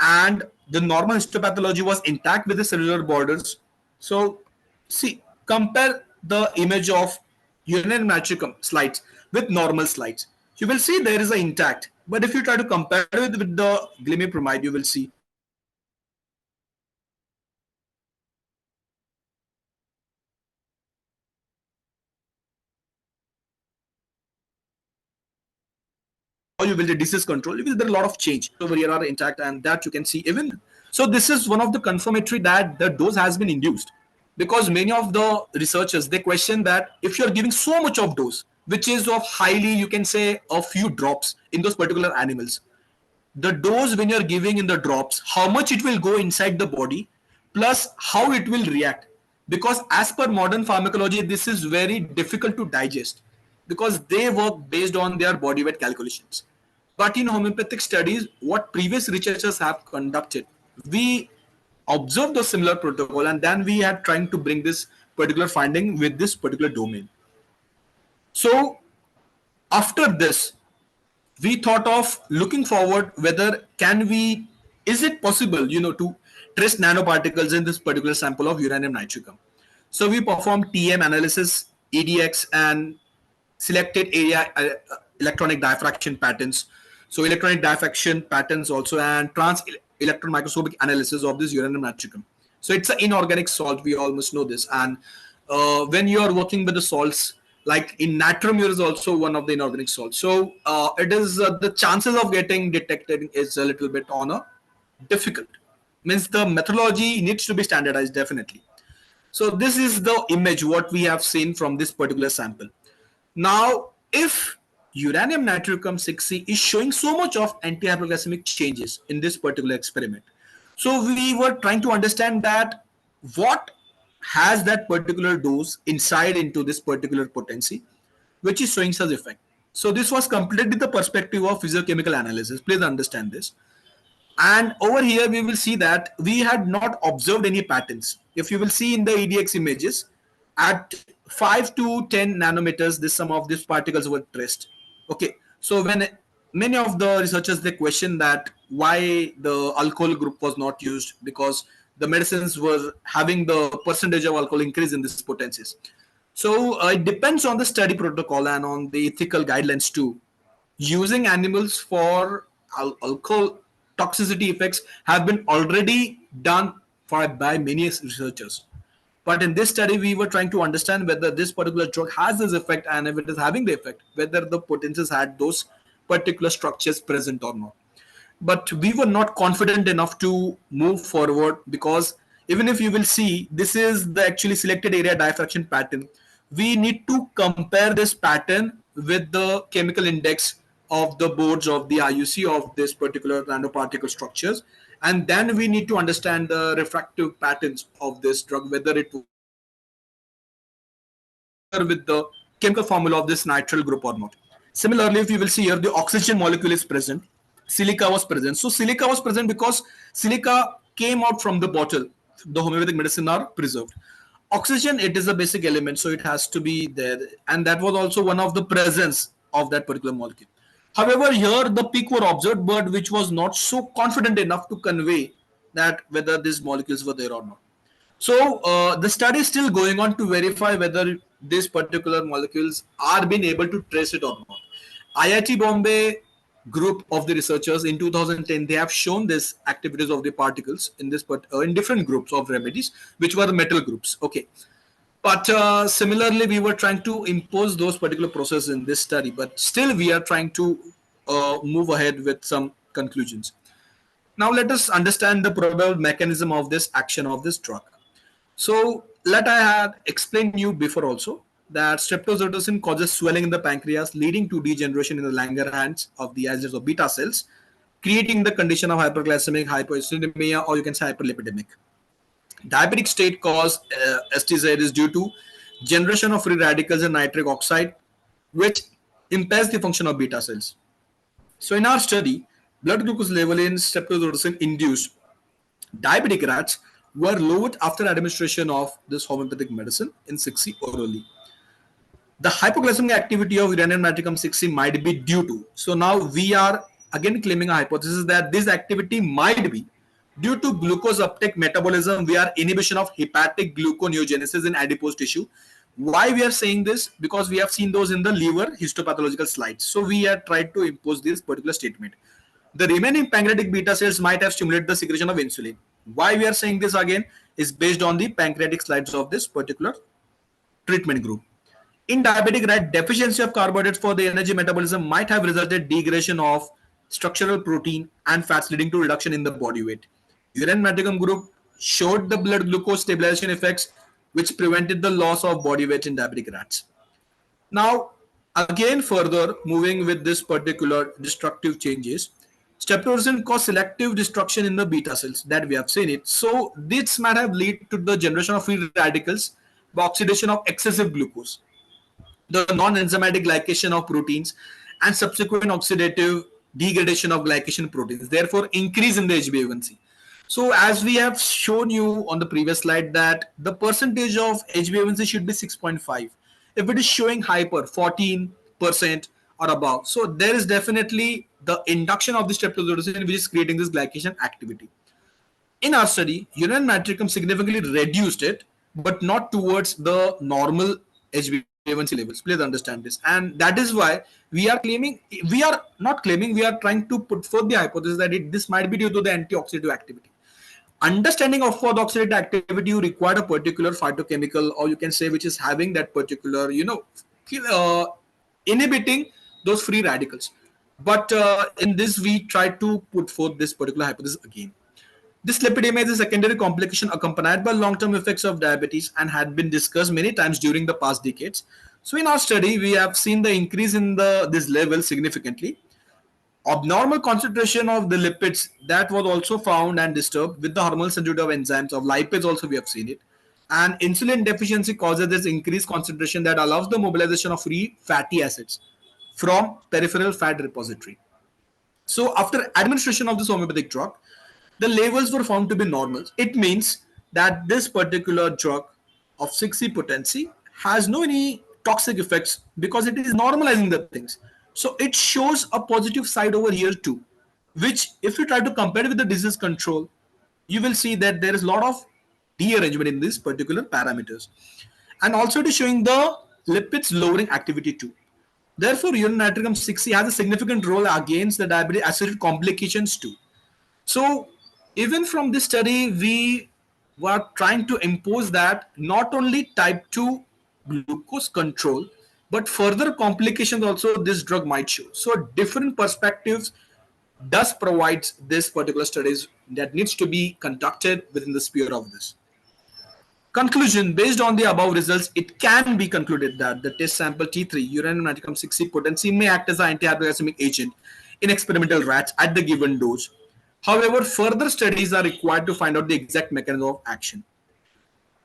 and the normal histopathology was intact with the cellular borders. So see, compare the image of uranium nitricum slides with normal slides. You will see there is an intact. But if you try to compare it with the glimepiride, you will see how you will the disease control. You will there a lot of change over here are intact, and that you can see even. So this is one of the confirmatory that the dose has been induced, because many of the researchers they question that if you are giving so much of dose, which is of highly you can say a few drops in those particular animals, the dose when you're giving in the drops, how much it will go inside the body, plus how it will react. Because as per modern pharmacology, this is very difficult to digest because they work based on their body weight calculations. But in homeopathic studies, what previous researchers have conducted, we observed a similar protocol and then we are trying to bring this particular finding with this particular domain. So After this, we thought of looking forward whether is it possible, to trace nanoparticles in this particular sample of uranium nitricum. So we performed TM analysis, EDX, and selected area electronic diffraction patterns. So electronic diffraction patterns also, and trans electron microscopic analysis of this uranium nitricum. So it's an inorganic salt. We almost know this. And when you are working with the salts, like in natrium, is also one of the inorganic salts. So it is the chances of getting detected is a little bit on a difficult. Means the methodology needs to be standardized definitely. So this is the image what we have seen from this particular sample. Now, if uranium nitricum 6C is showing so much of anti-hyperglycemic changes in this particular experiment, so we were trying to understand that what has that particular dose inside into this particular potency, which is showing such effect. So this was completely the perspective of physiochemical analysis. Please understand this. And over here, we will see that we had not observed any patterns. If you will see in the EDX images, at 5 to 10 nanometers, this some of these particles were traced. Okay, so when many of the researchers, they question that why the alcohol group was not used, because the medicines were having the percentage of alcohol increase in these potencies. So it depends on the study protocol and on the ethical guidelines too. Using animals for alcohol toxicity effects have been already done by many researchers. But in this study, we were trying to understand whether this particular drug has this effect, and if it is having the effect, whether the potencies had those particular structures present or not. But we were not confident enough to move forward, because even if you will see, this is the actually selected area diffraction pattern. We need to compare this pattern with the chemical index of the boards of the IUC of this particular nanoparticle structures, and then we need to understand the refractive patterns of this drug, whether it with the chemical formula of this nitrile group or not. Similarly, if you will see here, the oxygen molecule is present, silica was present. So silica was present because silica came out from the bottle. The homeopathic medicine are preserved. Oxygen, it is a basic element, so it has to be there, and that was also one of the presence of that particular molecule. However, here the peak were observed, but which was not so confident enough to convey that whether these molecules were there or not. So the study is still going on to verify whether these particular molecules are being able to trace it or not. IIT Bombay group of the researchers in 2010, they have shown this activities of the particles in this in different groups of remedies, which were the metal groups. Okay, but similarly, we were trying to impose those particular processes in this study, but still we are trying to move ahead with some conclusions. Now let us understand the probable mechanism of this action of this drug. So let I had explained you before also that streptozotocin causes swelling in the pancreas, leading to degeneration in the Langerhans of the acids of beta cells, creating the condition of hyperglycemic, hypoinsulinemia, or you can say hyperlipidemic. Diabetic state cause STZ is due to generation of free radicals in nitric oxide, which impairs the function of beta cells. So in our study, blood glucose level in streptozotocin induced diabetic rats were lowered after administration of this homeopathic medicine in 6C orally. The hypoglycemic activity of uranium nitricum 6C might be due to. So now we are again claiming a hypothesis that this activity might be due to glucose uptake metabolism via inhibition of hepatic gluconeogenesis in adipose tissue. Why we are saying this? Because we have seen those in the liver histopathological slides. So we have tried to impose this particular statement. The remaining pancreatic beta cells might have stimulated the secretion of insulin. Why we are saying this again is based on the pancreatic slides of this particular treatment group. In diabetic rat, deficiency of carbohydrates for the energy metabolism might have resulted degradation of structural protein and fats, leading to reduction in the body weight. Uranium nitricum group showed the blood glucose stabilization effects, which prevented the loss of body weight in diabetic rats. Now, again further moving with this particular destructive changes, streptozotocin cause selective destruction in the beta cells that we have seen it. So this might have led to the generation of free radicals by oxidation of excessive glucose, the non-enzymatic glycation of proteins, and subsequent oxidative degradation of glycation proteins, therefore increase in the HbA1c. So as we have shown you on the previous slide that the percentage of HbA1c should be 6.5. If it is showing hyper 14% or above. So there is definitely the induction of the streptozotocin which is creating this glycation activity. In our study, urine nitricum significantly reduced it, but not towards the normal HbA1c levels. Please understand this. And that is why we are trying to put forth the hypothesis that this might be due to the antioxidative activity. Understanding of for the oxidative activity, you require a particular phytochemical, or you can say which is having that particular, inhibiting those free radicals. But in this, we try to put forth this particular hypothesis again. This lipidemia is a secondary complication accompanied by long-term effects of diabetes and had been discussed many times during the past decades. So in our study, we have seen the increase in this level significantly. Abnormal concentration of the lipids that was also found and disturbed with the hormonal sensitivity of enzymes of lipase also we have seen it. And insulin deficiency causes this increased concentration that allows the mobilization of free fatty acids from peripheral fat repository. So after administration of this homeopathic drug, the levels were found to be normal. It means that this particular drug of 6C potency has no any toxic effects because it is normalizing the things. So it shows a positive side over here too, which if you try to compare with the disease control, you will see that there is a lot of dearrangement in these particular parameters. And also it is showing the lipids lowering activity too. Therefore, urine nitricum 6C has a significant role against the diabetic associated complications too. So even from this study, we were trying to impose that not only type 2 glucose control, but further complications also this drug might show. So different perspectives does provides this particular studies that needs to be conducted within the sphere of this. Conclusion: based on the above results, it can be concluded that the test sample T3 uranium nitricum 6C potency may act as an anti-hyperglycemic agent in experimental rats at the given dose. However, further studies are required to find out the exact mechanism of action.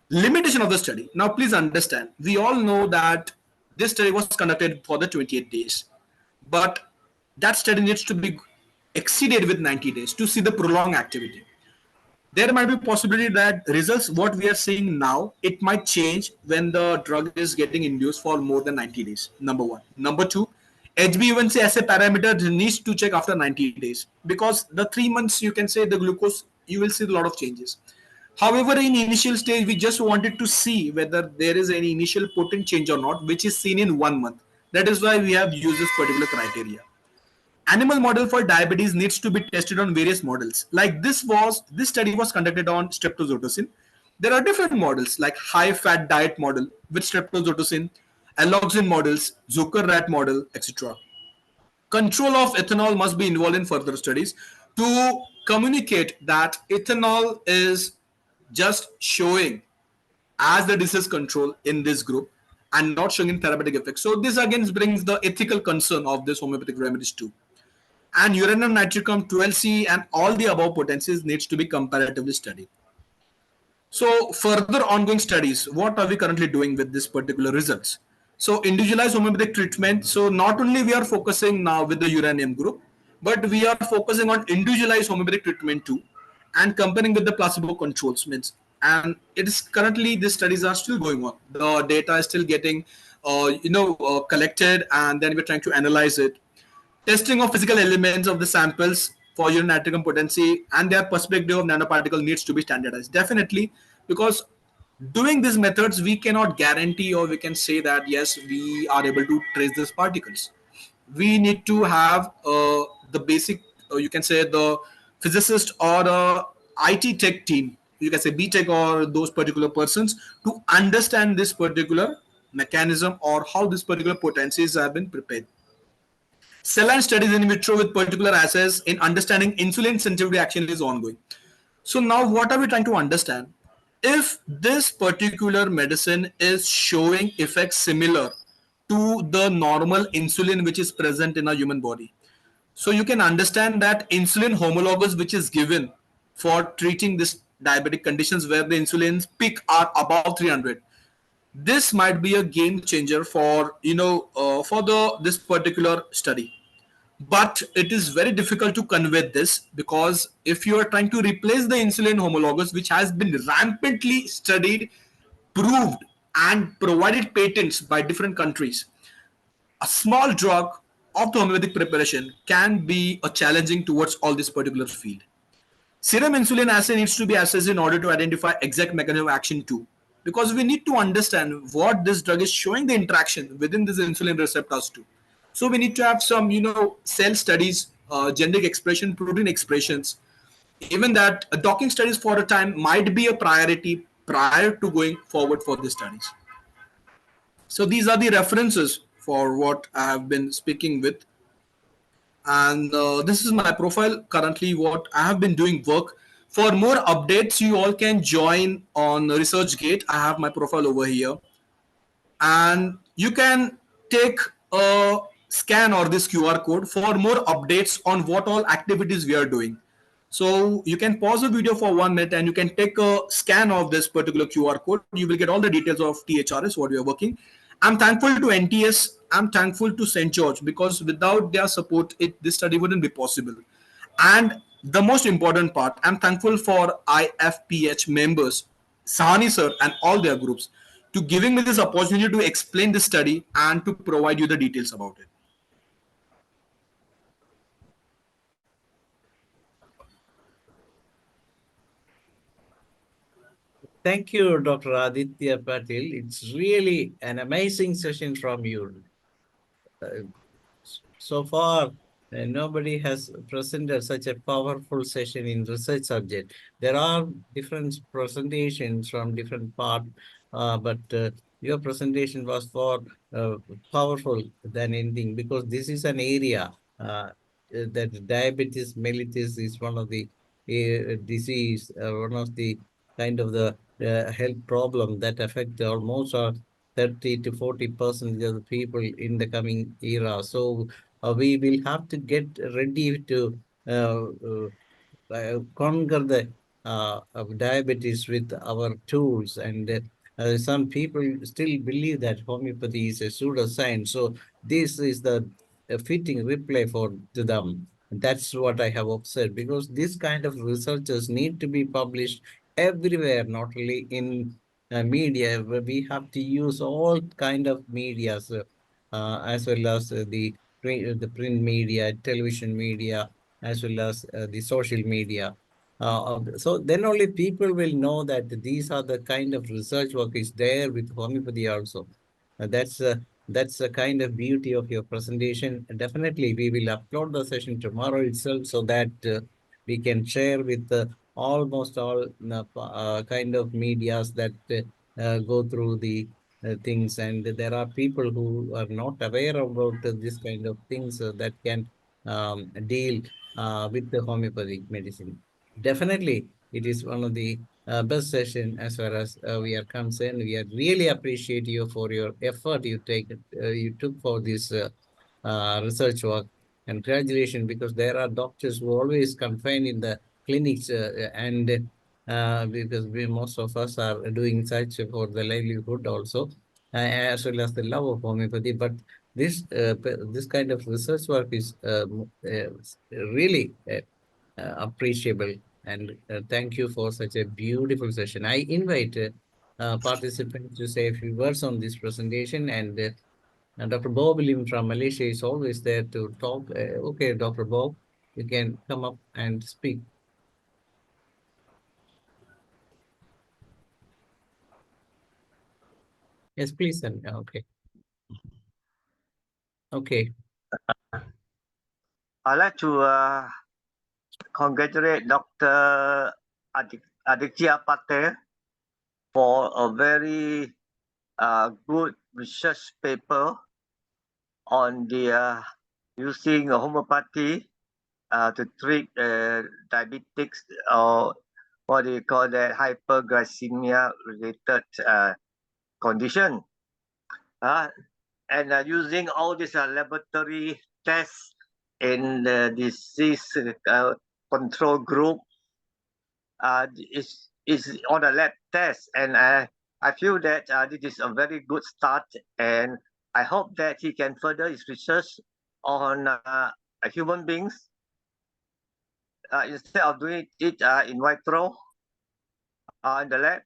Limitation of the study. Now, please understand, we all know that this study was conducted for the 28 days, but that study needs to be exceeded with 90 days to see the prolonged activity. There might be possibility that results what we are seeing now, it might change when the drug is getting induced for more than 90 days. Number one. Number two, HbA1c as a parameter needs to check after 90 days because the 3 months you can say the glucose, you will see a lot of changes. However, in initial stage, we just wanted to see whether there is any initial potent change or not, which is seen in 1 month. That is why we have used this particular criteria. Animal model for diabetes needs to be tested on various models. Like this study was conducted on streptozotocin. There are different models like high fat diet model with streptozotocin, alloxin models, Zucker rat model, etc. Control of ethanol must be involved in further studies to communicate that ethanol is just showing as the disease control in this group and not showing in therapeutic effects. So this again brings the ethical concern of this homeopathic remedies too. And uranium nitricum 12C and all the above potencies needs to be comparatively studied. So further ongoing studies, what are we currently doing with this particular results? So individualized homeopathic treatment. So not only we are focusing now with the uranium group, but we are focusing on individualized homeopathic treatment too, and comparing with the placebo controls means. And it is currently these studies are still going on. The data is still getting, collected, and then we're trying to analyze it. Testing of physical elements of the samples for urine nitricum potency and their perspective of nanoparticle needs to be standardized. Definitely, because doing these methods, we cannot guarantee or we can say that, yes, we are able to trace these particles. We need to have the basic, you can say the physicist or the IT tech team, you can say BTech or those particular persons to understand this particular mechanism or how this particular potencies have been prepared. Cell line studies in vitro with particular assays in understanding insulin sensitivity action is ongoing. So now what are we trying to understand? If this particular medicine is showing effects similar to the normal insulin which is present in a human body. So you can understand that insulin homologous which is given for treating this diabetic conditions where the insulin's peak are above 300. This might be a game changer for this particular study, but it is very difficult to convey this because if you are trying to replace the insulin homologous which has been rampantly studied, proved and provided patents by different countries, a small drug of the homeopathic preparation can be a challenging towards all this particular field. Serum insulin assay needs to be assessed in order to identify exact mechanism of action too, because we need to understand what this drug is showing the interaction within these insulin receptors too. So we need to have some, cell studies, genetic expression, protein expressions. Even that docking studies for a time might be a priority prior to going forward for the studies. So these are the references for what I have been speaking with, and this is my profile currently. What I have been doing work. For more updates, you all can join on ResearchGate. I have my profile over here, and you can take a scan or this QR code for more updates on what all activities we are doing. So you can pause the video for 1 minute and you can take a scan of this particular QR code. You will get all the details of THRS, what we are working. I'm thankful to NTS. I'm thankful to St. George, because without their support, this study wouldn't be possible. And the most important part, I'm thankful for IFPH members, Sahani sir, and all their groups to giving me this opportunity to explain this study and to provide you the details about it. Thank you, Dr. Aditya Patil. It's really an amazing session from you. So far, nobody has presented such a powerful session in research subject. There are different presentations from different part, but your presentation was far powerful than anything, because this is an area that diabetes mellitus is one of the disease, one of the kind of the health problem that affect almost 30 to 40% of the people in the coming era. So we will have to get ready to conquer the diabetes with our tools. And some people still believe that homeopathy is a pseudoscience. So this is the fitting reply for to them. That's what I have observed, because this kind of researchers need to be published everywhere, not only in media. We have to use all kind of medias, as well as the print media, television media, as well as the social media. So then only people will know that these are the kind of research work is there with homeopathy also. That's the kind of beauty of your presentation. Definitely, we will upload the session tomorrow itself, so that we can share with almost all kind of medias that go through the things. And there are people who are not aware about this kind of things that can deal with the homeopathic medicine. Definitely, it is one of the best session as far as we are concerned. We are really appreciate you for your effort you took for this research work. And congratulations, because there are doctors who always confined in the clinics, and because most of us are doing such for the livelihood also, as well as the love of homeopathy. But this kind of research work is really appreciable. And thank you for such a beautiful session. I invite participants to say a few words on this presentation, and Dr. Bob Lim from Malaysia is always there to talk. Okay, Dr. Bob, you can come up and speak. Yes, please. Okay. Okay. I'd like to congratulate Dr. Aditya Patil for a very good research paper on the using homeopathy to treat diabetics, or what do you call that, hyperglycemia related condition. And using all these laboratory tests in the disease control group is on a lab test, and I feel that this is a very good start, and I hope that he can further his research on human beings instead of doing it in vitro in the lab.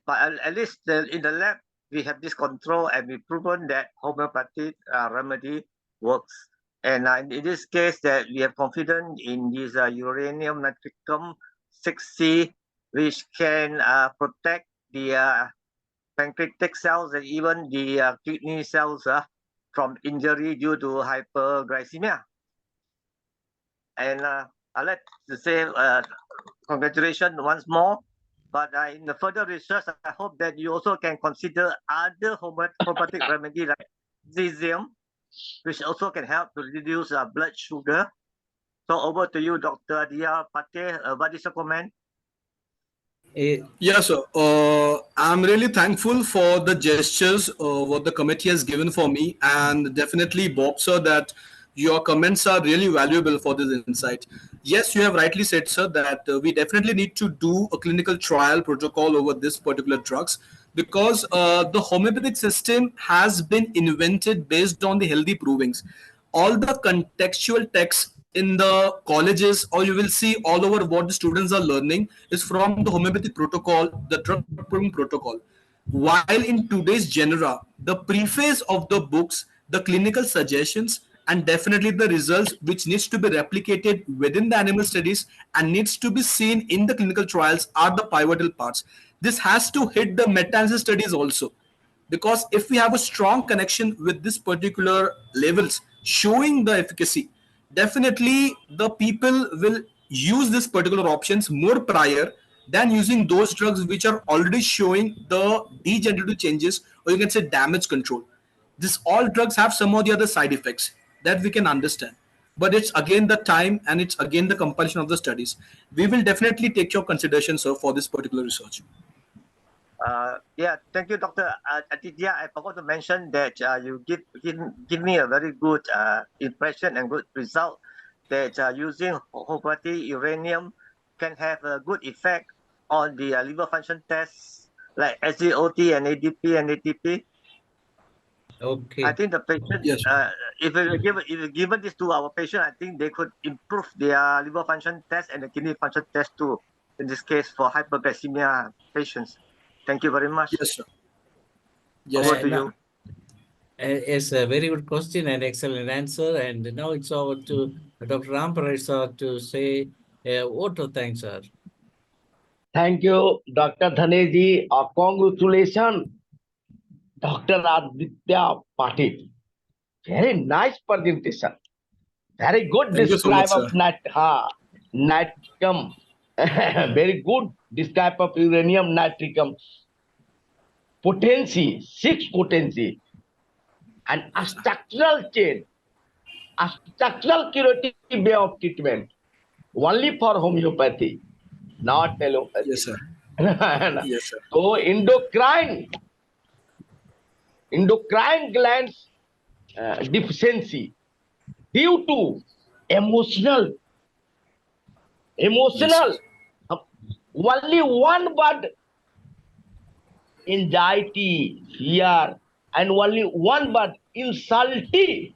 But at least in the lab we have this control, and we've proven that homeopathic remedy works And in this case, that we have confidence in this uranium nitricum 6C, which can protect the pancreatic cells and even the kidney cells from injury due to hyperglycemia. And I'd like to say congratulations once more. But in the further research, I hope that you also can consider other homeopathic remedy like cesium, which also can help to reduce blood sugar. So over to you, Dr. Dilip Patil. What is your comment? Yes, sir. I'm really thankful for the gestures what the committee has given for me, and definitely, Bob, sir, that your comments are really valuable for this insight. Yes, you have rightly said, sir, that we definitely need to do a clinical trial protocol over this particular drugs because the homeopathic system has been invented based on the healthy provings. All the contextual texts in the colleges, or you will see all over what the students are learning is from the homeopathic protocol, the drug proving protocol. While in today's genre, the preface of the books, the clinical suggestions, and definitely the results which needs to be replicated within the animal studies and needs to be seen in the clinical trials are the pivotal parts. This has to hit the meta-analysis studies also, because if we have a strong connection with this particular levels showing the efficacy, definitely the people will use this particular options more prior than using those drugs which are already showing the degenerative changes, or you can say damage control. This all drugs have some or the other side effects that we can understand, but it's again the time and it's again the compulsion of the studies. We will definitely take your consideration, sir, for this particular research. Yeah, thank you, Dr. Aditya. I forgot to mention that you give me a very good impression and good result that using homeopathy uranium can have a good effect on the liver function tests like SGOT and ADP and ATP. Okay. I think the patient, Yes, if we given this to our patient, I think they could improve their liver function test and the kidney function test too. In this case, for hyperglycemia patients. Thank you very much. yes, sir. Yes, Over sir. to you. It's a very good question and excellent answer. And now it's over to Dr. Ramparay sir to say vote of thanks, sir. Thank you, Dr. Dhaneji. Congratulations, Dr. Aditya Patil. Very nice presentation. Very good Thank you so much, describe sir. of nitricum. Very good describe of uranium nitricum. Potency, 6 potency, and a structural chain, a structural curative way of treatment, only for homeopathy, not allopathy. Yes, sir. Yes, sir. So endocrine glands deficiency due to emotional, uh, only one word, anxiety, fear, and only one word, insulty.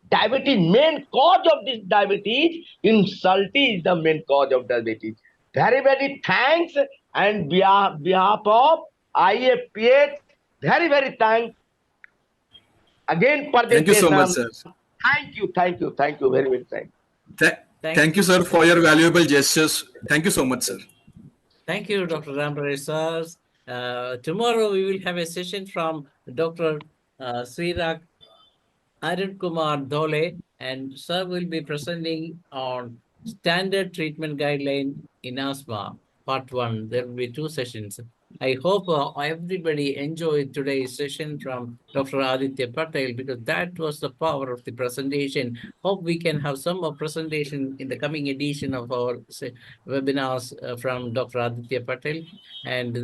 Diabetes, main cause of this diabetes, insulty is the main cause of diabetes. Very, very thanks, and behalf of IFPH, very, very thanks. Again, Thank you so much, presentation. sir. Thank you, very, very thanks. Thank you, sir, for your valuable gestures. Thank you so much, sir. Thank you, Dr. Ramparay sir. Tomorrow we will have a session from Dr. Srirak Dilip Kumar Patil, and sir will be presenting on standard treatment guideline in asthma, part 1. There will be 2 sessions. I hope everybody enjoyed today's session from Dr. Aditya Patil, because that was the power of the presentation. Hope we can have some more presentation in the coming edition of our webinars from Dr. Aditya Patil. And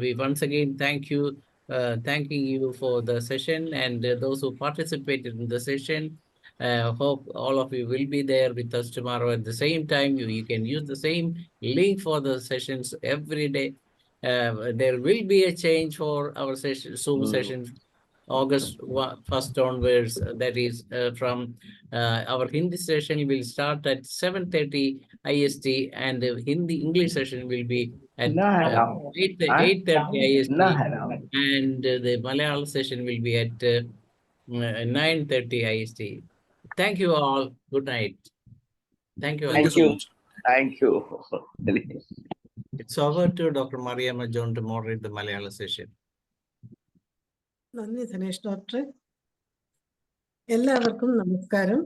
we once again thanking you for the session, and those who participated in the session. Hope all of you will be there with us tomorrow at the same time. You can use the same link for the sessions every day. There will be a change for our Zoom session August 1st onwards. That is from our Hindi session will start at 7:30 IST, and the Hindi English session will be at 8:30 IST, and the Malayalam session will be at 9:30 IST. Thank you all. Good night. Thank you. Thank you Thank so you. much. Thank you. It's over to Dr. Mariamma John to moderate the Malayalam session. നന്ദി Sanesh doctor. എല്ലാവർക്കും നമസ്കാരം.